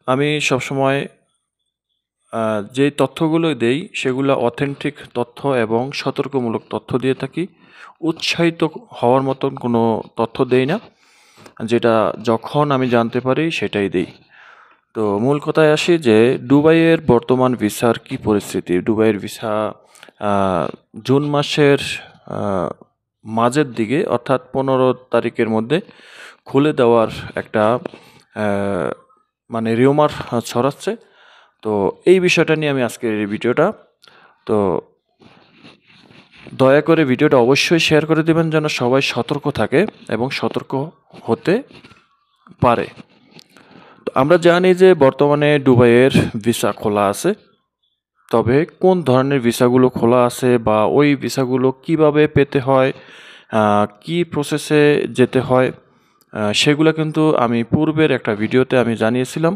আমি সবসময় যে তথ্যগুলো দেই সেগুলো অথেন্টিক তথ্য এবং সতর্কমূলক তথ্য দিয়ে থাকি। উৎসাহিত হওয়ার মতন কোনো তথ্য দেই না। যেটা যখন আমি জানতে পারি সেটাই দেই। তো মূল কথায় আসি যে দুবাইয়ের বর্তমান ভিসার কি পরিস্থিতি? দুবাইয়ের ভিসা আ জুন মাসের আ মাঝের দিকে অর্থাৎ ১৫ তারিখের মধ্যে খুলে দেওয়ার একটা অ্যা মানে রিউমার ছড়াচ্ছে। তো এই বিষয়টা নিয়ে আমি আজকের এই ভিডিওটা। তো দয়া করে ভিডিওটা অবশ্যই শেয়ার করে দিবেন যেন সবাই সতর্ক থাকে এবং সতর্ক হতে পারে। তো আমরা জানি যে বর্তমানে দুবাইয়ের ভিসা খোলা আছে। তবে কোন ধরনের ভিসাগুলো খোলা আছে বা ওই ভিসাগুলো কিভাবে পেতে হয়, কি প্রসেসে যেতে হয়, সেগুলো কিন্তু আমি পূর্বের একটা ভিডিওতে আমি জানিয়েছিলাম।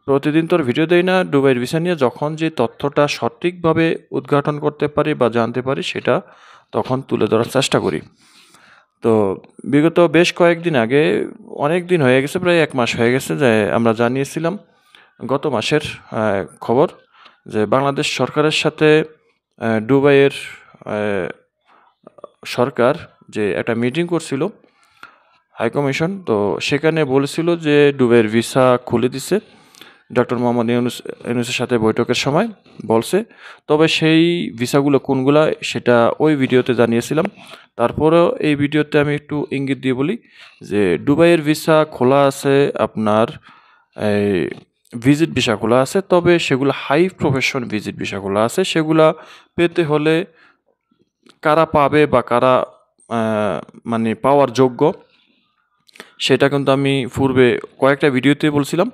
প্রতিদিন তো আর ভিডিও দেই না দুবাইয়ের ভিসা নিয়ে। যখন যে তথ্যটা সঠিকভাবে উদ্ঘাটন করতে পারি বা জানতে পারি সেটা তখন তুলে ধরার চেষ্টা করি। তো বিগত বেশ কয়েকদিন আগে, অনেক দিন হয়ে গেছে, প্রায় ১ মাস হয়ে গেছে যে আমরা জানিয়েছিলাম গত মাসের খবর যে বাংলাদেশ সরকারের সাথে দুবাইয়ের সরকার যে একটা মিটিং করছিল হাই কমিশন। তো সেখানে বলেছিল যে দুবাইয়ের ভিসা খুলে দিছে ডক্টর মোহাম্মদ ইউনূসের সাথে বৈঠকের সময় বলছে। তবে সেই ভিসাগুলো কোনগুলা সেটা ওই ভিডিওতে জানিয়েছিলাম। তারপরেও এই ভিডিওতে আমি একটু ইঙ্গিত দিয়ে বলি যে দুবাইয়ের ভিসা খোলা আছে আপনার এই ভিজিট ভিসা খোলা আছে। তবে সেগুলো হাই প্রফেশন ভিজিট ভিসা খোলা আছে। সেগুলা পেতে হলে কারা পাবে বা কারা মানে পাওয়ার যোগ্য সেটা কিন্তু আমি পূর্বে কয়েকটা ভিডিওতে বলছিলাম।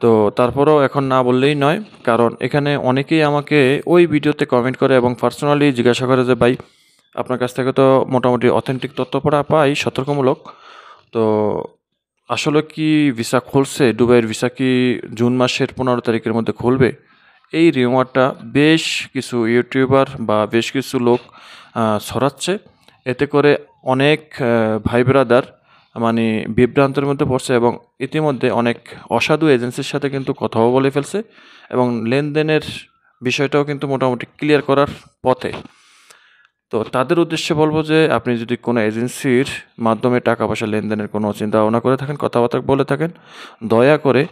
তো তারপরেও এখন না বললেই নয়, কারণ এখানে অনেকেই আমাকে ওই ভিডিওতে কমেন্ট করে এবং পার্সোনালি জিজ্ঞাসা করে যে ভাই আপনার কাছ থেকে তো মোটামুটি অথেন্টিক তথ্য পাই সতর্কমূলক। তো আসলে কি ভিসা খুলছে? দুবাইয়ের ভিসা কি জুন মাসের ১৫ তারিখের মধ্যে খুলবে? এই রিউমারটা বেশ কিছু ইউটিউবার বা বেশ কিছু লোক ছড়াচ্ছে। এতে করে অনেক ভাই ব্রাদার মানে বিভ্রান্তের মধ্যে পড়ছে এবং ইতিমধ্যে অনেক অসাধু এজেন্সির সাথে কিন্তু কথাও বলে ফেলছে এবং লেনদেনের বিষয়টাও কিন্তু মোটামুটি ক্লিয়ার করার পথে। তো তাদের উদ্দেশ্যে বলবো যে আপনি যদি কোনো এজেন্সির মাধ্যমে টাকা পয়সা লেনদেনের কোনো চিন্তা ভাবনা করে থাকেন, কথাবার্তা বলে থাকেন, দয়া করে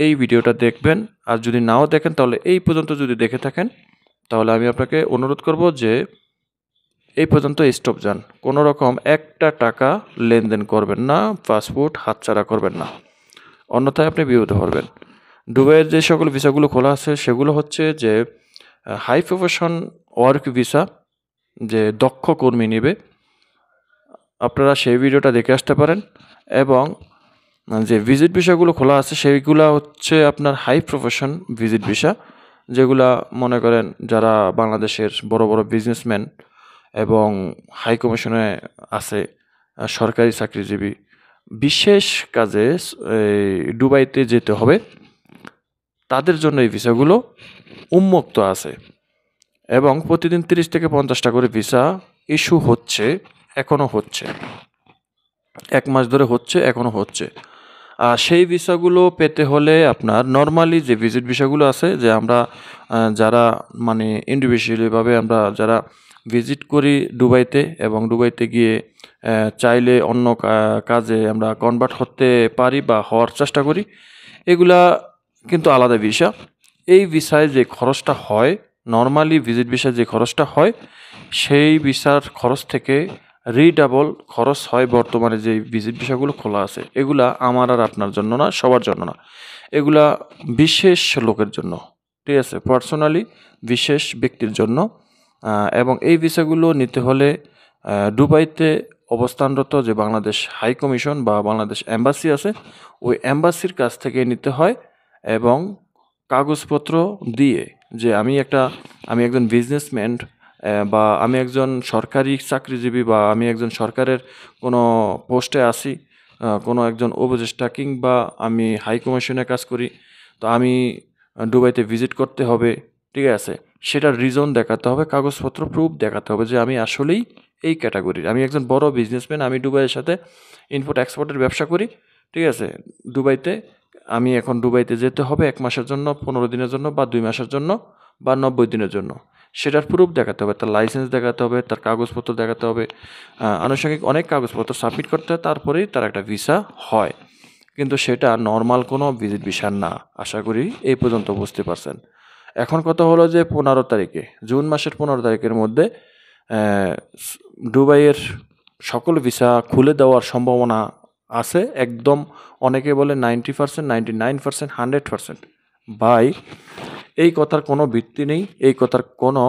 এই ভিডিওটা দেখবেন। আর যদি নাও দেখেন তাহলে এই পর্যন্ত যদি দেখে থাকেন তাহলে আমি আপনাকে অনুরোধ করব যে এই পর্যন্ত স্টপ যান। কোনো রকম একটা টাকা লেনদেন করবেন না, পাসপোর্ট হাতছাড়া করবেন না, অন্যথায় আপনি বিপদে পড়বেন। দুবাইয়ের যে সকল ভিসাগুলো খোলা আছে সেগুলো হচ্ছে যে হাই প্রফেশন ওয়ার্ক ভিসা, যে দক্ষ কর্মী নেবে। আপনারা সেই ভিডিওটা দেখে আসতে পারেন। এবং যে ভিজিট ভিসাগুলো খোলা আছে সেইগুলা হচ্ছে আপনার হাই প্রফেশন ভিজিট ভিসা, যেগুলা মনে করেন যারা বাংলাদেশের বড় বড় বিজনেসম্যান এবং হাই কমিশনে আছে, সরকারি চাকরিজীবী, বিশেষ কাজে এই দুবাইতে যেতে হবে, তাদের জন্য এই ভিসাগুলো উন্মুক্ত আছে। এবং প্রতিদিন ৩০ থেকে ৫০টা করে ভিসা ইস্যু হচ্ছে, এখনও হচ্ছে। ১ মাস ধরে হচ্ছে, এখনও হচ্ছে। সেই ভিসাগুলো পেতে হলে আপনার নরমালি যে ভিজিট ভিসাগুলো আছে, যে আমরা যারা মানে ইন্ডিভিজুয়ালিভাবে আমরা যারা ভিজিট করি দুবাইতে এবং দুবাইতে গিয়ে চাইলে অন্য কাজে আমরা কনভার্ট হতে পারি বা হওয়ার চেষ্টা করি, এগুলা কিন্তু আলাদা ভিসা। এই ভিসায় যে খরচটা হয়, নরমালি ভিজিট ভিসায় যে খরচটা হয়, সেই ভিসার খরচ থেকে রিডাবল খরচ হয় বর্তমানে যে ভিজিট ভিসাগুলো খোলা আছে। এগুলা আমার আর আপনার জন্য না, সবার জন্য না। এগুলা বিশেষ লোকের জন্য, ঠিক আছে? পার্সোনালি বিশেষ ব্যক্তির জন্য। এবং এই ভিসাগুলো নিতে হলে দুবাইতে অবস্থানরত যে বাংলাদেশ হাই কমিশন বা বাংলাদেশ এম্বাসি আছে, ওই এম্বাসির কাছ থেকে নিতে হয়। এবং কাগজপত্র দিয়ে যে আমি একজন বিজনেসম্যান বা আমি একজন সরকারি চাকরিজীবী বা আমি একজন সরকারের কোনো পোস্টে আছি, কোনো একজন উপদেষ্টা কিংবা আমি হাই কমিশনে কাজ করি, তো আমি দুবাইতে ভিজিট করতে হবে, ঠিক আছে? সেটার রিজন দেখাতে হবে, কাগজপত্র প্রুফ দেখাতে হবে যে আমি আসলেই এই ক্যাটাগরির, আমি একজন বড় বিজনেসম্যান, আমি দুবাইয়ের সাথে ইম্পোর্ট এক্সপোর্টের ব্যবসা করি, ঠিক আছে? দুবাইতে আমি এখন দুবাইতে যেতে হবে 1 মাসের জন্য, 15 দিনের জন্য বা 2 মাসের জন্য বা 90 দিনের জন্য, সেটার প্রুফ দেখাতে হবে, তার লাইসেন্স দেখাতে হবে, তার কাগজপত্র দেখাতে হবে, আনুষঙ্গিক অনেক কাগজপত্র সাবমিট করতে হয়, তারপরেই তার একটা ভিসা হয়। কিন্তু সেটা নর্মাল কোনো ভিজিট ভিসা না। আশা করি এই পর্যন্ত বুঝতে পারছেন। এখন কথা হলো যে 15 তারিখে, জুন মাসের 15 তারিখের মধ্যে দুবাইয়ের সকল ভিসা খুলে দেওয়ার সম্ভাবনা আছে একদম। অনেকে বলে 90%, 99%, 100%। ভাই, এই কথার কোনো ভিত্তি নেই, এই কথার কোনো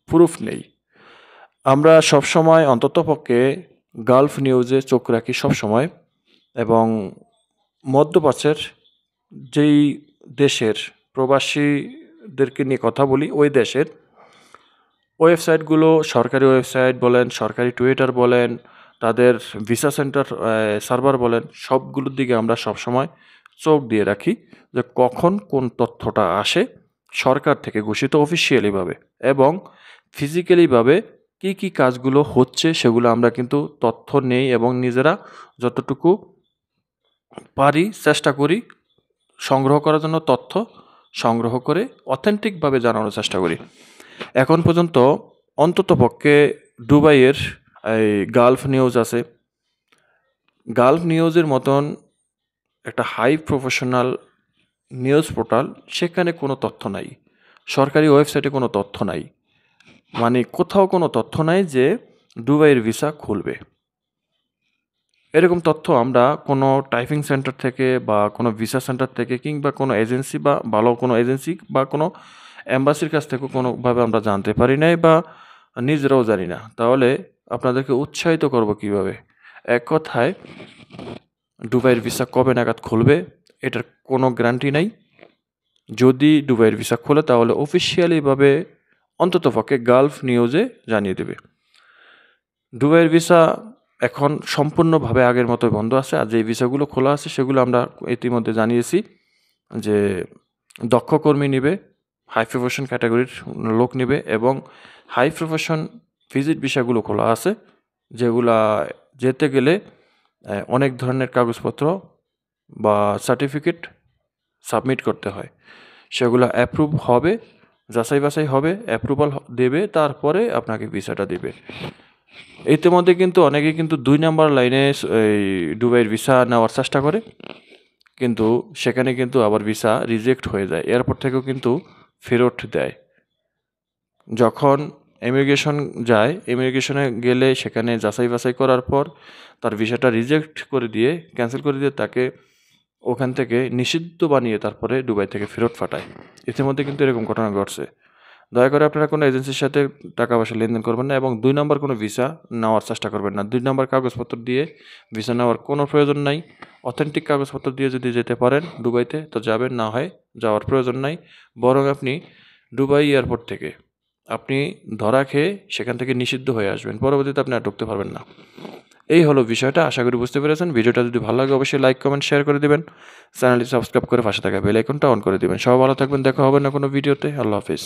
প্রুফ নেই। আমরা সবসময় অন্ততপক্ষে গালফ নিউজে চোখ রাখি সবসময়, এবং মধ্যপ্রাচ্যের যেই দেশের প্রবাসীদেরকে নিয়ে কথা বলি, ওই দেশের ওয়েবসাইটগুলো, সরকারি ওয়েবসাইট বলেন, সরকারি টুইটার বলেন, তাদের ভিসা সেন্টার সার্ভার বলেন, সবগুলোর দিকে আমরা সবসময় চোখ দিয়ে রাখি যে কখন কোন তথ্যটা আসে সরকার থেকে ঘোষিত অফিসিয়ালিভাবে, এবং ফিজিক্যালিভাবে কী কী কাজগুলো হচ্ছে সেগুলো আমরা কিন্তু তথ্য নেই, এবং নিজেরা যতটুকু পারি চেষ্টা করি সংগ্রহ করার জন্য, তথ্য সংগ্রহ করে অথেন্টিকভাবে জানানোর চেষ্টা করি। এখন পর্যন্ত অন্ততপক্ষে দুবাইয়ের এই গালফ নিউজ আছে, গালফ নিউজের মতন একটা হাই প্রফেশনাল নিউজ পোর্টাল, সেখানে কোনো তথ্য নাই, সরকারি ওয়েবসাইটে কোনো তথ্য নাই, মানে কোথাও কোনো তথ্য নাই যে দুবাইয়ের ভিসা খুলবে। এরকম তথ্য আমরা কোনো টাইপিং সেন্টার থেকে বা কোনো ভিসা সেন্টার থেকে কিংবা কোনো এজেন্সি বা ভালো কোনো এজেন্সি বা কোনো এম্বাসির কাছ থেকে কোনোভাবে আমরা জানতে পারি নাই বা নিজেরাও জানি না। তাহলে আপনাদেরকে উৎসাহিত করব কিভাবে? এক কথায়, দুবাইয়ের ভিসা কবে নাগাদ খুলবে এটার কোনো গ্যারান্টি নাই। যদি দুবাইয়ের ভিসা খোলে তাহলে অফিসিয়ালিভাবে অন্ততপক্ষে গালফ নিউজে জানিয়ে দেবে। দুবাইয়ের ভিসা এখন সম্পূর্ণভাবে আগের মতো বন্ধ আছে, আর যে ভিসাগুলো খোলা আছে সেগুলো আমরা ইতিমধ্যে জানিয়েছি যে দক্ষ কর্মী নেবে, হাই প্রফেশন ক্যাটাগরির লোক নেবে, এবং হাই প্রফেশন ভিজিট ভিসাগুলো খোলা আছে, যেগুলা যেতে গেলে অনেক ধরনের কাগজপত্র বা সার্টিফিকেট সাবমিট করতে হয়। সেগুলো অ্যাপ্রুভ হবে, যাচাই বাছাই হবে, অ্যাপ্রুভাল দেবে, তারপরে আপনাকে ভিসাটা দেবে। ইতিমধ্যে কিন্তু অনেকেই কিন্তু 2 নাম্বার লাইনে এই দুবাইয়ের ভিসা নেওয়ার চেষ্টা করে, কিন্তু সেখানে কিন্তু আবার ভিসা রিজেক্ট হয়ে যায়, এয়ারপোর্ট থেকেও কিন্তু ফেরত দেয়। যখন ইমিগ্রেশন যায়, ইমিগ্রেশনে গেলে সেখানে যাচাই বাছাই করার পর তার ভিসাটা রিজেক্ট করে দিয়ে, ক্যান্সেল করে দিয়ে তাকে ওখান থেকে নিষিদ্ধ বানিয়ে তারপরে দুবাই থেকে ফেরত পাঠায়। ইতিমধ্যে কিন্তু এরকম ঘটনা ঘটছে। দয়া করে আপনারা কোনো এজেন্সির সাথে টাকা পয়সা লেনদেন করবেন না, এবং 2 নম্বর কোনো ভিসা নেওয়ার চেষ্টা করবেন না। 2 নম্বর কাগজপত্র দিয়ে ভিসা নেওয়ার কোনো প্রয়োজন নাই। অথেন্টিক কাগজপত্র দিয়ে যদি যেতে পারেন দুবাইতে তো যাবেন, না হয় যাওয়ার প্রয়োজন নাই। বরং আপনি দুবাই এয়ারপোর্ট থেকে আপনি ধরা খেয়ে সেখান থেকে নিষিদ্ধ হয়ে আসবেন, পরবর্তীতে আপনি আর ঢুকতে পারবেন না। এই হলো বিষয়টা, আশা করি বুঝতে পেরেছেন। ভিডিওটা যদি ভালো লাগে অবশ্যই লাইক, কমেন্ট, শেয়ার করে দিবেন। চ্যানেলটি সাবস্ক্রাইব করে পাশে থাকা বেল আইকনটা অন করে দিবেন। সবাই ভালো থাকবেন, দেখা হবে না কোনো ভিডিওতে। আল্লাহ হাফিজ।